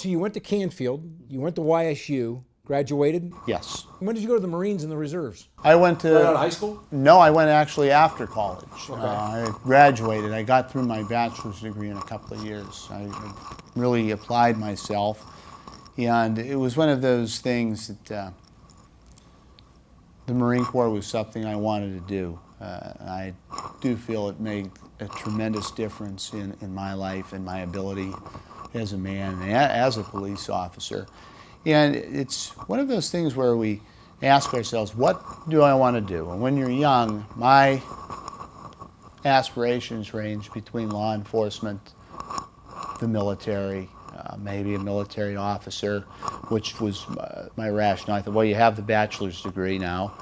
So you went to Canfield, you went to YSU, graduated. Yes. When did you go to the Marines and the reserves? I went to... Right out of high school? No, I went actually after college. Okay. I graduated. I got through my bachelor's degree in a couple of years. I really applied myself, and it was one of those things that the Marine Corps was something I wanted to do. I do feel it made a tremendous difference in my life and my ability as a man and as a police officer. And it's one of those things where we ask ourselves, what do I want to do? And when you're young, my aspirations range between law enforcement, the military, maybe a military officer, which was my rationale. I thought, well, you have the bachelor's degree now.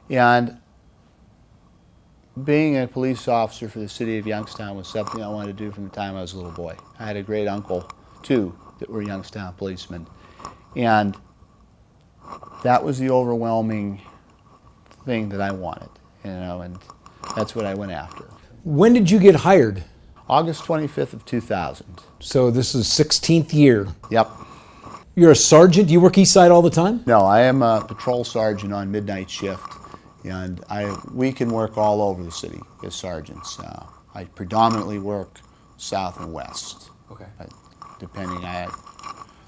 And being a police officer for the city of Youngstown was something I wanted to do from the time I was a little boy. I had a great uncle, too, that were Youngstown policemen. And that was the overwhelming thing that I wanted, you know, and that's what I went after. When did you get hired? August 25th of 2000. So this is 16th year. Yep. You're a sergeant? Do you work east side all the time? No, I am a patrol sergeant on midnight shift, and we can work all over the city as sergeants. I predominantly work south and west. Okay. But depending,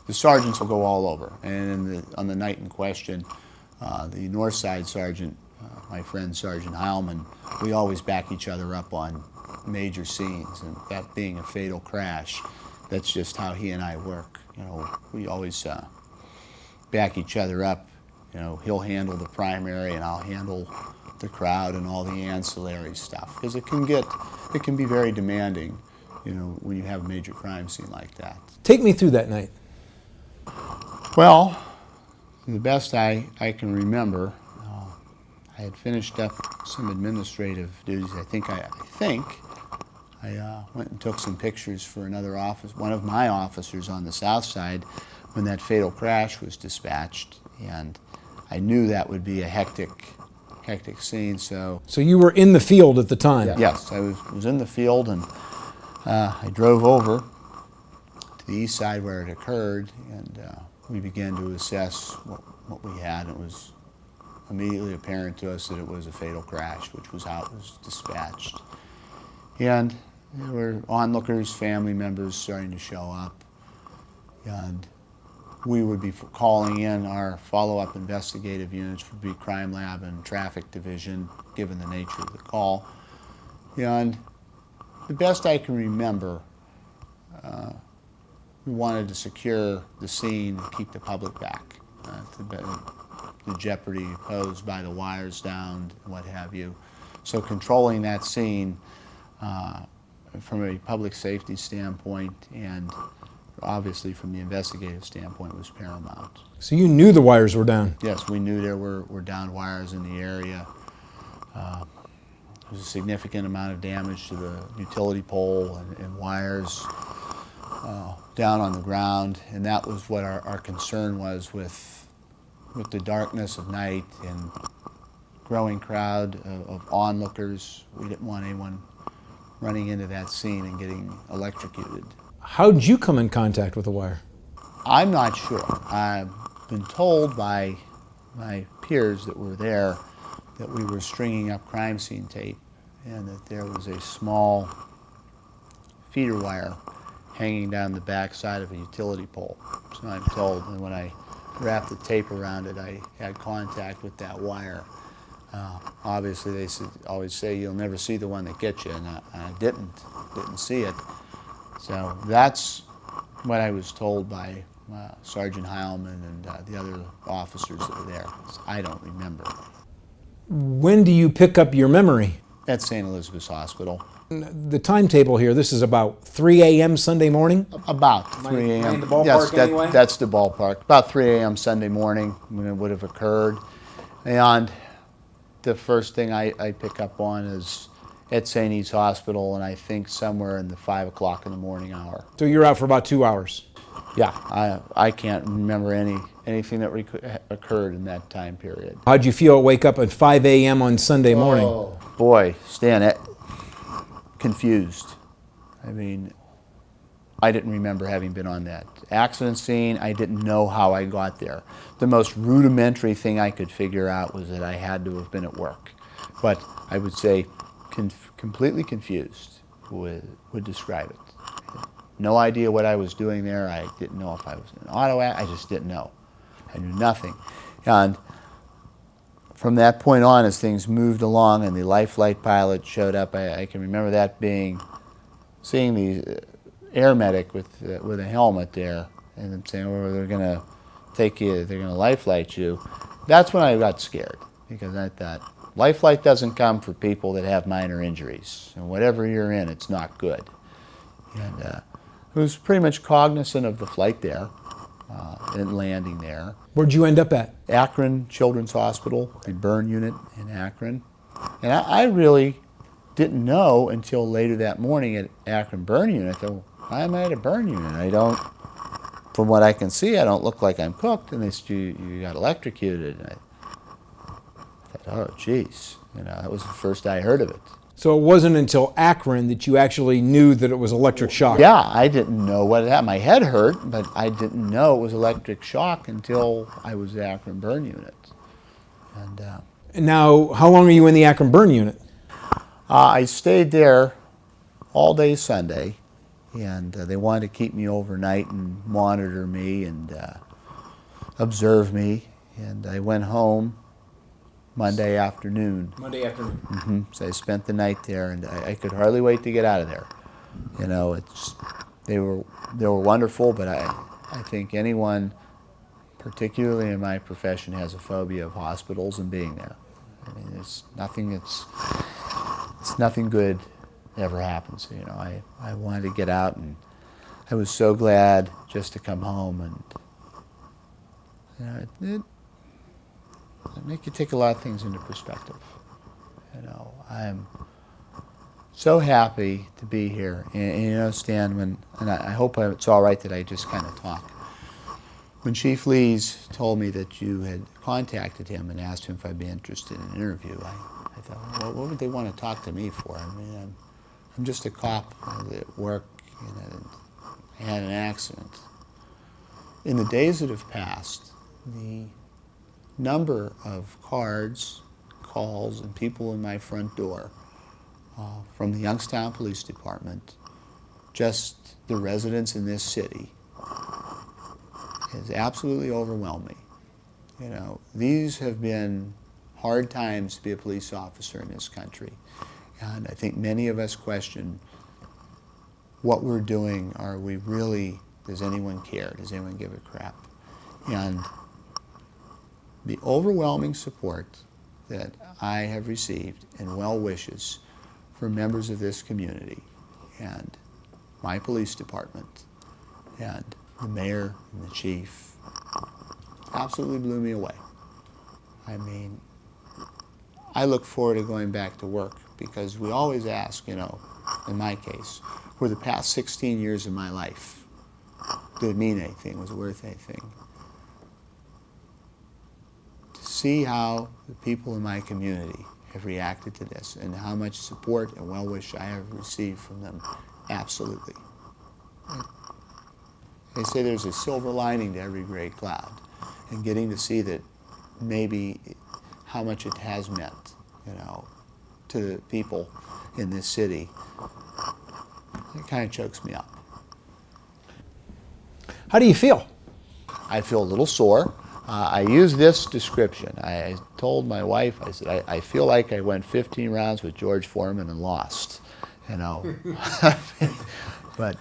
the sergeants will go all over. And on the night in question, the north side sergeant, my friend Sergeant Heilman, we always back each other up on major scenes, and that being a fatal crash, that's just how he and I work. You know, we always back each other up. You know, he'll handle the primary and I'll handle the crowd and all the ancillary stuff, because it can be very demanding, you know, when you have a major crime scene like that. Take me through that night. Well, the best I can remember, I had finished up some administrative duties. I think I went and took some pictures for one of my officers on the south side when that fatal crash was dispatched, and I knew that would be a hectic scene. So you were in the field at the time? Yes, I was in the field, and I drove over to the east side where it occurred, and we began to assess what we had. It was immediately apparent to us that it was a fatal crash, which was how it was dispatched. And there were onlookers, family members starting to show up, and we would be calling in our follow-up investigative units, would be Crime Lab and Traffic Division, given the nature of the call. And the best I can remember, we wanted to secure the scene and keep the public back. The jeopardy posed by the wires down and what have you. So controlling that scene from a public safety standpoint and obviously from the investigative standpoint was paramount. So you knew the wires were down? Yes, we knew there were down wires in the area. There was a significant amount of damage to the utility pole and wires down on the ground, and that was what our concern was with the darkness of night and growing crowd of onlookers. We didn't want anyone running into that scene and getting electrocuted. How did you come in contact with the wire? I'm not sure. I've been told by my peers that were there that we were stringing up crime scene tape and that there was a small feeder wire hanging down the back side of a utility pole. So I'm told, and when I wrapped the tape around it, I had contact with that wire. Obviously, they always say you'll never see the one that gets you, and I didn't see it. So that's what I was told by Sergeant Heilman and the other officers that were there. I don't remember. When do you pick up your memory? At St. Elizabeth's Hospital. The timetable here, this is about 3 a.m. Sunday morning? About 3 a.m. Am I in the ballpark yes, anyway? That's the ballpark. About 3 a.m. Sunday morning when it would have occurred. And the first thing I pick up on is at St. E's Hospital, and I think somewhere in the 5 o'clock in the morning hour. So you're out for about 2 hours? Yeah, I can't remember anything that occurred in that time period. How'd you feel wake up at 5 a.m. on Sunday morning? Oh, boy, Stan, confused. I mean, I didn't remember having been on that accident scene. I didn't know how I got there. The most rudimentary thing I could figure out was that I had to have been at work. But I would say completely confused would describe it. No idea what I was doing there. I didn't know if I was in an auto accident. I just didn't know. I knew nothing. And from that point on, as things moved along and the life flight pilot showed up, I can remember that seeing the air medic with a helmet there, and them saying, "Oh, they're going to take you, they're going to life flight you." That's when I got scared, because I thought, life flight doesn't come for people that have minor injuries, and whatever you're in, it's not good. And I was pretty much cognizant of the flight there, and landing there. Where'd you end up at? Akron Children's Hospital, the burn unit in Akron. And I really didn't know until later that morning at Akron burn unit. I thought, why am I at a burn unit? I don't, from what I can see, I don't look like I'm cooked. And they said, you got electrocuted. And I thought, oh, geez. That was the first I heard of it. So it wasn't until Akron that you actually knew that it was electric shock. Yeah, I didn't know what happened. My head hurt, but I didn't know it was electric shock until I was at Akron burn unit. And now, how long are you in the Akron burn unit? I stayed there all day Sunday, and they wanted to keep me overnight and monitor me and observe me. And I went home Monday afternoon. Monday afternoon. So I spent the night there, and I could hardly wait to get out of there. They were wonderful, but I think anyone, particularly in my profession, has a phobia of hospitals and being there. I mean, there's nothing good ever happens. I wanted to get out, and I was so glad just to come home, and it make you take a lot of things into perspective. I'm so happy to be here. And Stan, and I hope it's all right that I just kind of talk. When Chief Lees told me that you had contacted him and asked him if I'd be interested in an interview, I thought, well, what would they want to talk to me for? I mean, I'm just a cop at work, and I had an accident. In the days that have passed, the number of cards, calls, and people in my front door from the Youngstown Police Department, just the residents in this city, has absolutely overwhelmed me. These have been hard times to be a police officer in this country, and I think many of us question what we're doing. Are we really, does anyone care? Does anyone give a crap? And the overwhelming support that I have received and well wishes from members of this community and my police department and the mayor and the chief absolutely blew me away. I mean, I look forward to going back to work, because we always ask, in my case, were the past 16 years of my life, did it mean anything? Was it worth anything? See how the people in my community have reacted to this and how much support and well-wish I have received from them. Absolutely. They say there's a silver lining to every gray cloud, and getting to see that maybe how much it has meant, to the people in this city, it kind of chokes me up. How do you feel? I feel a little sore. I use this description. I told my wife, I said, I feel like I went 15 rounds with George Foreman and lost, But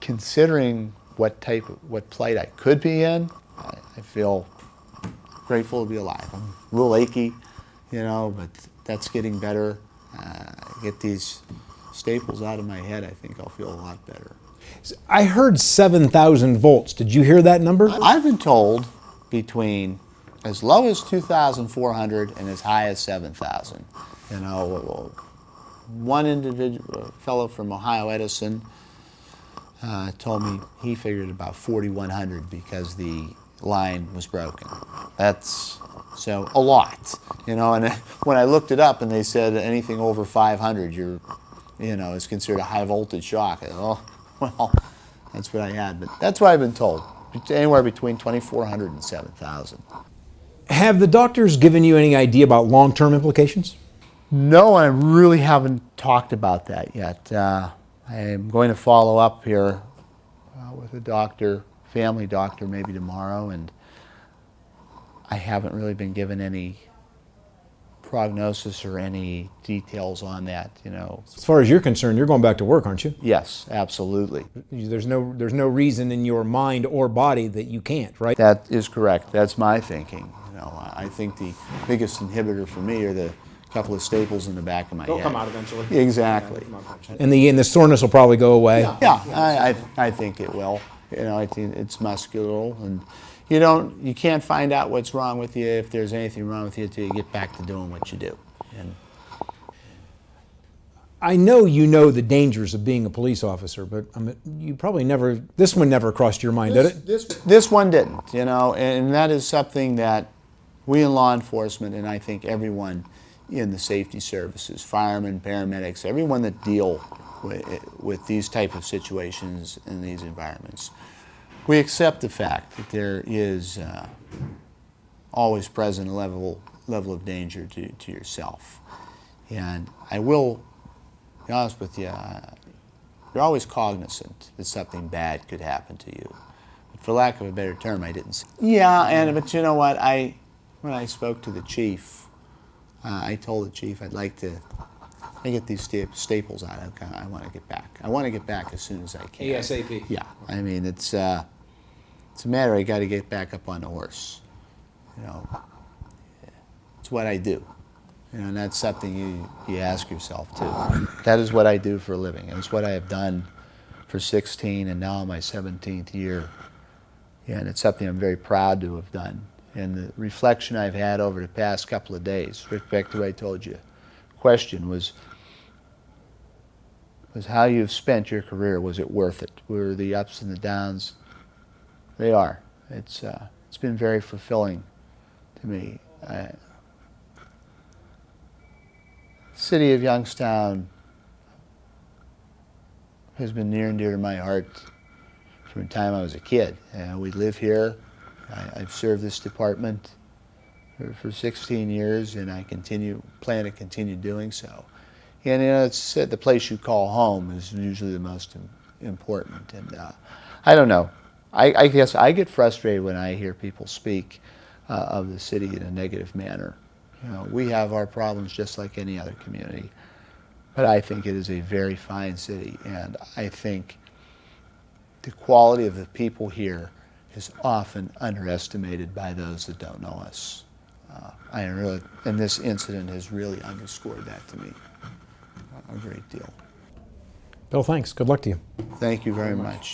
considering what plight I could be in, I feel grateful to be alive. I'm a little achy, but that's getting better. Get these staples out of my head, I think I'll feel a lot better. I heard 7,000 volts. Did you hear that number? I've been told between as low as 2,400 and as high as 7,000. One individual, a fellow from Ohio Edison, told me he figured about 4,100 because the line was broken. That's so a lot, And when I looked it up, and they said anything over 500, is considered a high voltage shock. I thought, oh, well, That's what I had, but that's what I've been told. It's anywhere between 2,400 and 7,000. Have the doctors given you any idea about long-term implications? No, I really haven't talked about that yet. I am going to follow up here with a doctor, family doctor, maybe tomorrow, and I haven't really been given any prognosis or any details on that, you know. As far as you're concerned, you're going back to work, aren't you? Yes, absolutely. There's no reason in your mind or body that you can't, right? That is correct. That's my thinking. You know, I think the biggest inhibitor for me are the couple of staples in the back of my head. They'll come out eventually. Exactly. And the soreness will probably go away. Yeah, I think it will. You know, I think it's muscular, and you can't find out what's wrong with you if there's anything wrong with you until you get back to doing what you do. And I know you know the dangers of being a police officer, but you probably this one never crossed your mind, did it? This one didn't, you know, and that is something that we in law enforcement, and I think everyone in the safety services, firemen, paramedics, everyone that deal with these type of situations in these environments, we accept the fact that there is always present a level of danger to yourself. And I will be honest with you, you're always cognizant that something bad could happen to you. But for lack of a better term, I didn't. Yeah, but you know what? When I spoke to the chief, I told the chief I get these staples out. I want to get back. I want to get back as soon as I can. ASAP. Yeah, I mean it's a matter. I got to get back up on the horse. You know, it's what I do. You know, and that's something you ask yourself too. That is what I do for a living. And it's what I have done for 16 and now my 17th year. And it's something I'm very proud to have done. And the reflection I've had over the past couple of days, right back to what I told you, question was how you've spent your career. Was it worth it? Were the ups and the downs? They are. It's been very fulfilling to me. The city of Youngstown has been near and dear to my heart from the time I was a kid. We live here. I've served this department for 16 years, and I plan to continue doing so. And it's the place you call home is usually the most important. And I don't know. I guess I get frustrated when I hear people speak of the city in a negative manner. You know, we have our problems just like any other community, but I think it is a very fine city, and I think the quality of the people here is often underestimated by those that don't know us. And this incident has really underscored that to me a great deal. Bill, thanks. Good luck to you. Thank you very much.